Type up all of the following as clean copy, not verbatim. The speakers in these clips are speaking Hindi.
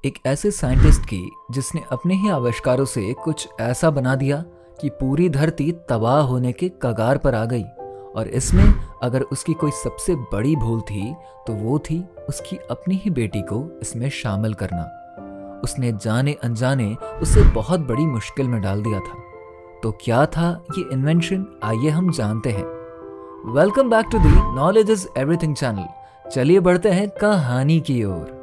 एक ऐसे साइंटिस्ट की जिसने अपने ही आविष्कारों से कुछ ऐसा बना दिया कि पूरी धरती तबाह होने के कगार पर आ गई। और इसमें अगर उसकी कोई सबसे बड़ी भूल थी तो वो थी उसकी अपनी ही बेटी को इसमें शामिल करना। उसने जाने अनजाने उसे बहुत बड़ी मुश्किल में डाल दिया था। तो क्या था ये इन्वेंशन, आइए हम जानते हैं। Welcome back to the knowledge is everything channel. चलिए बढ़ते हैं कहानी की ओर।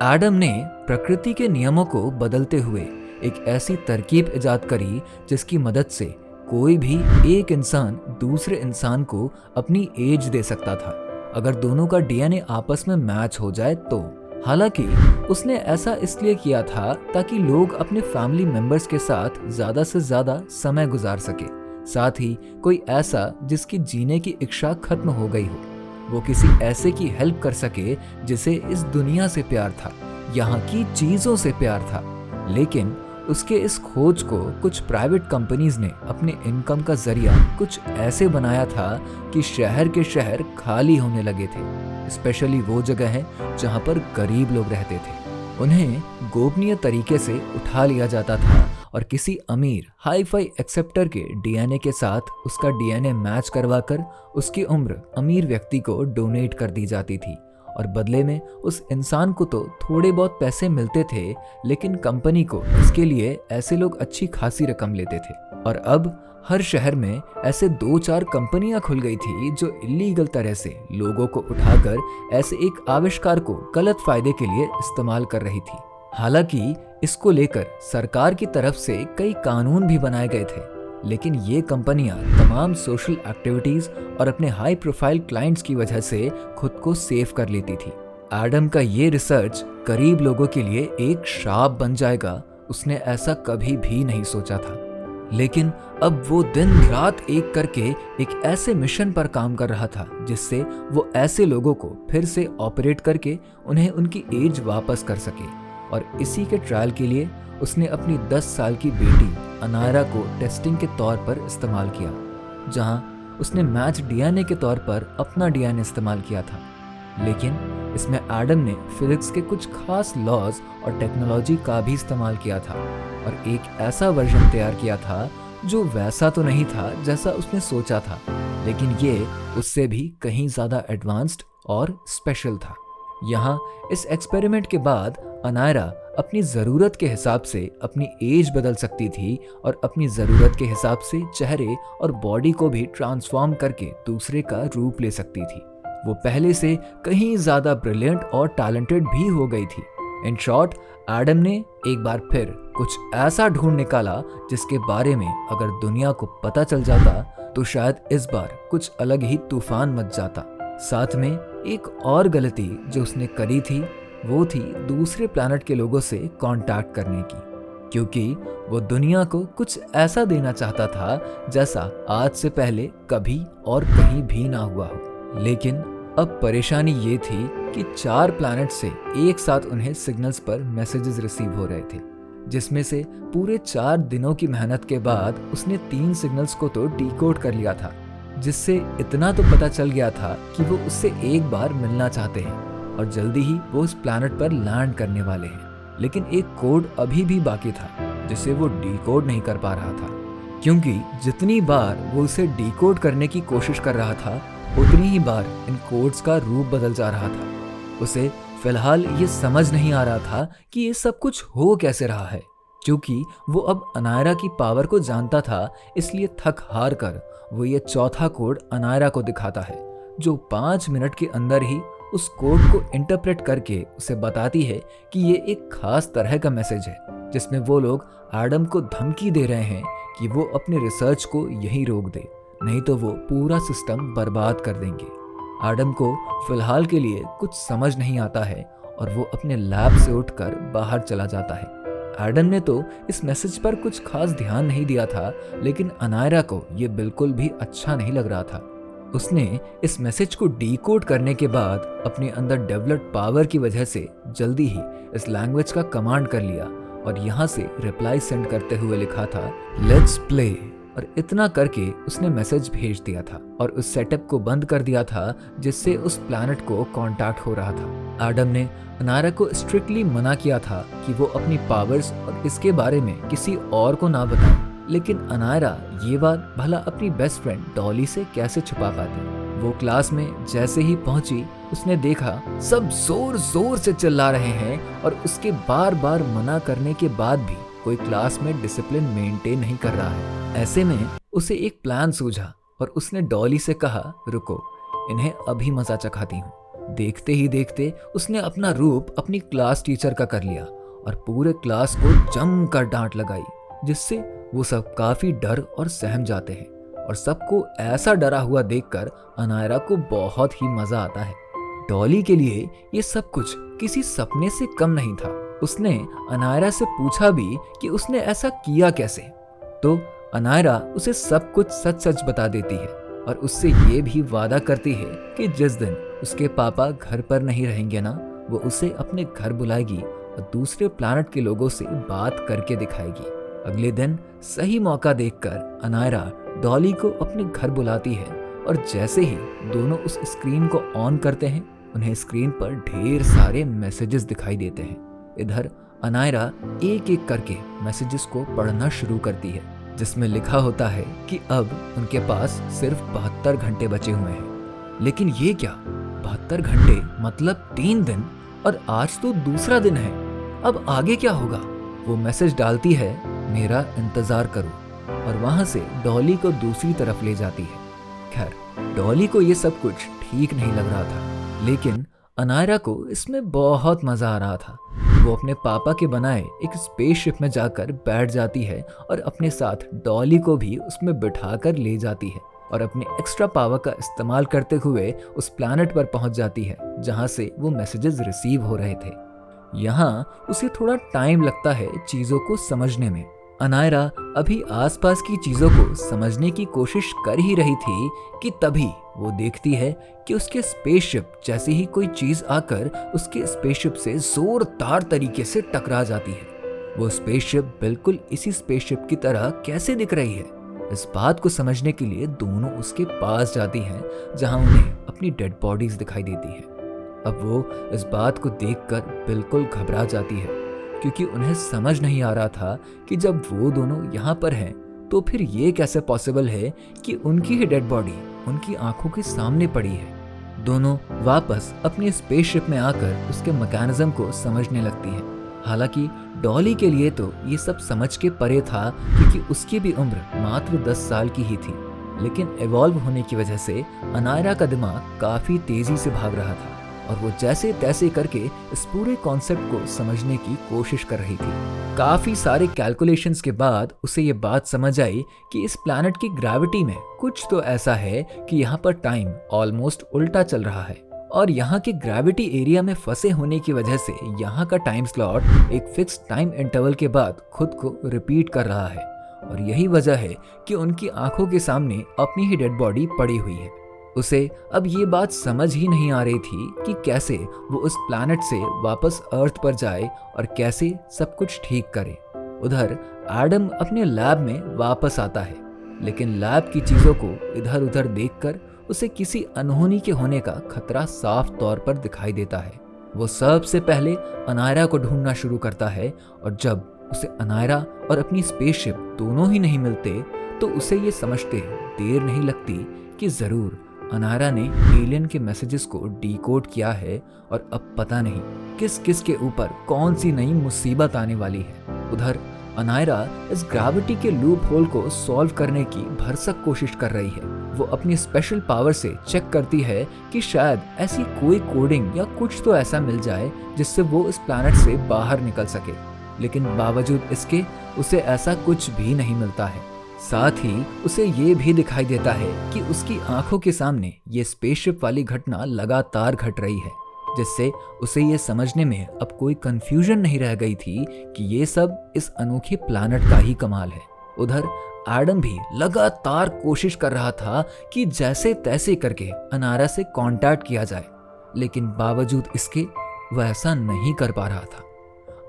एडम ने प्रकृति के नियमों को बदलते हुए एक ऐसी तरकीब इजाद करी जिसकी मदद से कोई भी एक इंसान दूसरे इंसान को अपनी एज दे सकता था, अगर दोनों का डीएनए आपस में मैच हो जाए तो। हालांकि उसने ऐसा इसलिए किया था ताकि लोग अपने फैमिली मेंबर्स के साथ ज्यादा से ज्यादा समय गुजार सके, साथ ही कोई ऐसा जिसकी जीने की इच्छा खत्म हो गई हो, वो किसी ऐसे की हेल्प कर सके जिसे इस दुनिया से प्यार था, यहाँ की चीजों से प्यार था। लेकिन उसके इस खोज को कुछ प्राइवेट कंपनीज ने अपने इनकम का जरिया कुछ ऐसे बनाया था कि शहर के शहर खाली होने लगे थे। स्पेशली वो जगह है जहाँ पर गरीब लोग रहते थे। उन्हें गोपनीय तरीके से उठा लिया जाता था और किसी अमीर हाई फाई एक्सेप्टर के डीएनए के साथ उसका डीएनए मैच करवाकर उसकी उम्र अमीर व्यक्ति को डोनेट कर दी जाती थी। और बदले में उस इंसान को तो थोड़े बहुत पैसे मिलते थे, लेकिन कंपनी को इसके लिए ऐसे लोग अच्छी खासी रकम लेते थे। और अब हर शहर में ऐसे 2-4 कंपनियां खुल गई थी जो इलीगल तरह से लोगों को उठाकर ऐसे एक आविष्कार को गलत फायदे के लिए इस्तेमाल कर रही थी। हालांकि इसको लेकर सरकार की तरफ से कई कानून भी बनाए गए थे, लेकिन ये कंपनियां तमाम सोशल एक्टिविटीज और अपने हाई प्रोफाइल क्लाइंट्स की वजह से खुद को सेव कर लेती थी। एडम का ये रिसर्च गरीब लोगों के लिए एक श्राप बन जाएगा, उसने ऐसा कभी भी नहीं सोचा था। लेकिन अब वो दिन रात एक करके एक ऐसे मिशन पर काम कर रहा था जिससे वो ऐसे लोगों को फिर से ऑपरेट करके उन्हें उनकी एज वापस कर सके। और इसी के ट्रायल के लिए उसने अपनी 10 साल की बेटी अनायरा को टेस्टिंग के तौर पर इस्तेमाल किया, जहां उसने मैच डीएनए के तौर पर अपना डीएनए इस्तेमाल किया था। लेकिन इसमें एडम ने फिजिक्स के कुछ खास लॉज और टेक्नोलॉजी का भी इस्तेमाल किया था और एक ऐसा वर्जन तैयार किया था जो वैसा तो नहीं था जैसा उसने सोचा था, लेकिन ये उससे भी कहीं ज्यादा एडवांस्ड और स्पेशल था। यहाँ इस एक्सपेरिमेंट के बाद अनायरा अपनी ज़रूरत के हिसाब से अपनी एज बदल सकती थी और अपनी ज़रूरत के हिसाब से चेहरे और बॉडी को भी ट्रांसफॉर्म करके दूसरे का रूप ले सकती थी। वो पहले से कहीं ज़्यादा ब्रिलियंट और टैलेंटेड भी हो गई थी। इन शॉर्ट, एडम ने एक बार फिर कुछ ऐसा ढूंढ निकाला जिसके बारे में अगर दुनिया को पता चल जाता तो शायद इस बार कुछ अलग ही तूफान मच जाता। साथ में एक और गलती जो उसने करी थी वो थी दूसरे प्लैनेट के लोगों से कांटेक्ट करने की, क्योंकि वो दुनिया को कुछ ऐसा देना चाहता था जैसा आज से पहले कभी और कहीं भी ना हुआ हो। लेकिन अब परेशानी ये थी कि 4 प्लैनेट से एक साथ उन्हें सिग्नल्स पर मैसेजेस रिसीव हो रहे थे, जिसमें से पूरे 4 दिनों की मेहनत के बाद उसने 3 सिग्नल्स को तो डिकोड कर लिया था, जिससे इतना तो पता चल गया था कि वो उससे एक बार मिलना चाहते हैं और जल्दी ही वो उस प्लैनेट पर लैंड करने वाले हैं। लेकिन एक कोड अभी भी बाकी था जिसे वो डिकोड नहीं कर पा रहा था, क्योंकि जितनी बार वो उसे डिकोड करने की कोशिश कर रहा था उतनी ही बार इन कोड्स का रूप बदल जा रहा था। उसे फिलहाल ये समझ नहीं आ रहा था कि ये सब कुछ हो कैसे रहा है, क्योंकि वो अब अनायरा की पावर को जानता था। इसलिए थक हार कर वो ये चौथा कोड अनायरा को दिखाता है, जो 5 मिनट के अंदर ही उस कोड को इंटरप्रेट करके उसे बताती है कि ये एक खास तरह का मैसेज है जिसमें वो लोग एडम को धमकी दे रहे हैं कि वो अपने रिसर्च को यहीं रोक दे, नहीं तो वो पूरा सिस्टम बर्बाद कर देंगे। एडम को फिलहाल के लिए कुछ समझ नहीं आता है और वो अपने लैब से उठकर बाहर चला जाता है। एडम ने तो इस मैसेज पर कुछ खास ध्यान नहीं दिया था, लेकिन अनायरा को ये बिल्कुल भी अच्छा नहीं लग रहा था। उसने इस मैसेज को डिकोड करने के बाद अपने अंदर डेवलप्ड पावर की वजह से जल्दी ही इस लैंग्वेज का कमांड कर लिया और यहाँ से रिप्लाई सेंड करते हुए लिखा था, लेट्स प्ले अ और इतना करके उसने मैसेज भेज दिया था और उस सेटअप को बंद कर दिया था जिससे उस प्लैनेट को कांटेक्ट हो रहा था। एडम ने अनायरा को स्ट्रिक्टली मना किया था कि वो अपनी पावर्स और इसके बारे में किसी और को ना बताए, लेकिन अनायरा ये बात भला अपनी बेस्ट फ्रेंड डॉली से कैसे छुपा पाती। वो क्लास में जैसे ही पहुंची उसने देखा सब जोर जोर से चिल्ला रहे हैं और उसके बार बार मना करने के बाद भी कोई क्लास में डिसिप्लिन मेंटेन नहीं कर रहा है। ऐसे में उसे एक प्लान सूझा और उसने डॉली से कहा, रुको, इन्हें अभी मजा चखाती हूँ। देखते ही देखते उसने अपना रूप अपनी क्लास टीचर का कर लिया और पूरे क्लास को जमकर डांट लगाई, जिससे वो सब काफी डर और सहम जाते हैं। और सबको ऐसा डरा हुआ देखकर अनायरा को बहुत ही मजा आता है। डॉली के लिए ये सब कुछ किसी सपने से कम नहीं था। उसने अनायरा से पूछा भी कि उसने ऐसा किया कैसे, तो अनायरा उसे सब कुछ सच सच बता देती है और उससे ये भी वादा करती है कि जिस दिन उसके पापा घर पर नहीं रहेंगे ना, वो उसे अपने घर बुलाएगी और दूसरे प्लैनेट के लोगों से बात करके दिखाएगी। अगले दिन सही मौका देखकर अनायरा डॉली को अपने घर बुलाती है और जैसे ही दोनों उस स्क्रीन को ऑन करते हैं, उन्हें स्क्रीन पर ढेर सारे मैसेजेस दिखाई देते हैं। इधर अनायरा एक एक करके मैसेजेस को पढ़ना शुरू करती है, जिसमें लिखा होता है कि अब उनके पास सिर्फ 72 घंटे बचे हुए हैं। लेकिन ये क्या, 72 घंटे मतलब 3 दिन, और आज तो दूसरा दिन है, अब आगे क्या होगा। वो मैसेज डालती है, मेरा इंतजार करो, और वहां से डॉली को दूसरी तरफ ले जाती है। खैर, डॉली को ये सब कुछ ठीक नहीं लग रहा था, लेकिन अनायरा को इसमें बहुत मजा आ रहा था। वो अपने पापा के बनाए एक स्पेसशिप में जाकर बैठ जाती है और अपने साथ डॉली को भी उसमें बिठाकर ले जाती है और अपने एक्स्ट्रा पावर का इस्तेमाल करते हुए उस प्लैनेट पर पहुंच जाती है जहां से वो मैसेजेस रिसीव हो रहे थे। यहाँ उसे थोड़ा टाइम लगता है चीजों को समझने में। अनायरा अभी आसपास की चीजों को समझने की कोशिश कर ही रही थी कि तभी वो देखती है कि उसके स्पेसशिप जैसे ही कोई चीज आकर उसके स्पेसशिप से जोरदार तरीके से टकरा जाती है। वो स्पेसशिप बिल्कुल इसी स्पेसशिप की तरह कैसे दिख रही है, इस बात को समझने के लिए दोनों उसके पास जाती हैं, जहां उन्हें अपनी डेड बॉडीज दिखाई देती हैं। अब वो इस बात को देखकर बिल्कुल घबरा जाती है, क्योंकि उन्हें समझ नहीं आ रहा था कि जब वो दोनों यहाँ पर हैं तो फिर ये कैसे पॉसिबल है कि उनकी ही डेड बॉडी उनकी आंखों के सामने पड़ी है। दोनों वापस अपनी स्पेसशिप में आकर उसके मैकेनिज्म को समझने लगती हैं। हालांकि डॉली के लिए तो ये सब समझ के परे था, क्योंकि उसकी भी उम्र मात्र 10 साल की ही थी, लेकिन इवॉल्व होने की वजह से अनायरा का दिमाग काफी तेजी से भाग रहा था और वो जैसे तैसे करके इस पूरे कॉन्सेप्ट को समझने की कोशिश कर रही थी। काफी सारे कैलकुलेशंस के बाद उसे ये बात समझ आई कि इस प्लैनेट की ग्रेविटी में कुछ तो ऐसा है कि यहाँ पर टाइम ऑलमोस्ट उल्टा चल रहा है और यहाँ के ग्रेविटी एरिया में फंसे होने की वजह से यहाँ का टाइम स्लॉट एक फिक्स टाइम इंटरवल के बाद खुद को रिपीट कर रहा है और यही वजह है कि उनकी आंखों के सामने अपनी ही डेड बॉडी पड़ी हुई है। उसे अब ये बात समझ ही नहीं आ रही थी कि कैसे वो उस प्लैनेट से वापस अर्थ पर जाए और कैसे सब कुछ ठीक करे। उधर एडम अपने लैब में वापस आता है, लेकिन लैब की चीजों को इधर उधर देखकर उसे किसी अनहोनी के होने का खतरा साफ तौर पर दिखाई देता है। वो सबसे पहले अनायरा को ढूंढना शुरू करता है और जब उसे अनायरा और अपनी स्पेसशिप दोनों ही नहीं मिलते तो उसे ये समझते देर नहीं लगती कि जरूर अनायरा ने एलियन के मैसेजेस को डिकोड किया है और अब पता नहीं किस किस के ऊपर कौन सी नई मुसीबत आने वाली है। उधर अनायरा इस ग्रेविटी के लूप होल को सॉल्व करने की भरसक कोशिश कर रही है। वो अपनी स्पेशल पावर से चेक करती है कि शायद ऐसी कोई कोडिंग या कुछ तो ऐसा मिल जाए जिससे वो इस प्लैनेट से बाहर निकल सके, लेकिन बावजूद इसके उसे ऐसा कुछ भी नहीं मिलता है। साथ ही उसे ये भी दिखाई देता है कि उसकी आंखों के सामने ये स्पेसशिप वाली घटना लगातार घट रही है, जिससे उसे ये समझने में अब कोई कंफ्यूजन नहीं रह गई थी कि ये सब इस अनोखे प्लैनेट का ही कमाल है। उधर एडम भी लगातार कोशिश कर रहा था कि जैसे तैसे करके अनायरा से कांटेक्ट किया जाए, लेकिन बावजूद इसके वह ऐसा नहीं कर पा रहा था।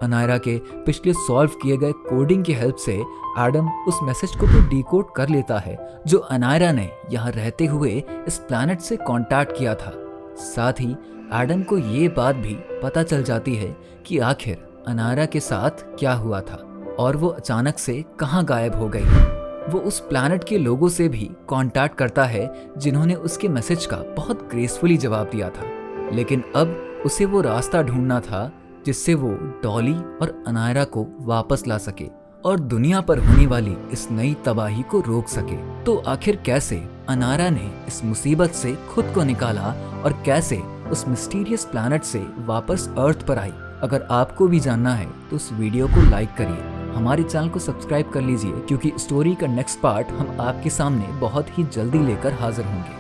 अनायरा के पिछले सॉल्व किए गए कोडिंग की हेल्प से एडम उस मैसेज को भी डिकोड कर लेता है जो अनायरा ने यहाँ रहते हुए इस प्लैनेट से कांटेक्ट किया था। साथ ही एडम को ये बात भी पता चल जाती है कि आखिर अनायरा के साथ क्या हुआ था और वो अचानक से कहाँ गायब हो गई। वो उस प्लैनेट के लोगों से भी कांटेक्ट करता है जिन्होंने उसके मैसेज का बहुत ग्रेसफुली जवाब दिया था, लेकिन अब उसे वो रास्ता ढूंढना था जिससे वो डॉली और अनायरा को वापस ला सके और दुनिया पर होने वाली इस नई तबाही को रोक सके। तो आखिर कैसे अनायरा ने इस मुसीबत से खुद को निकाला और कैसे उस मिस्टीरियस प्लैनेट से वापस अर्थ पर आई? अगर आपको भी जानना है तो उस वीडियो को लाइक करिए, हमारे चैनल को सब्सक्राइब कर लीजिए, क्योंकि स्टोरी का नेक्स्ट पार्ट हम आपके सामने बहुत ही जल्दी लेकर हाजिर होंगे।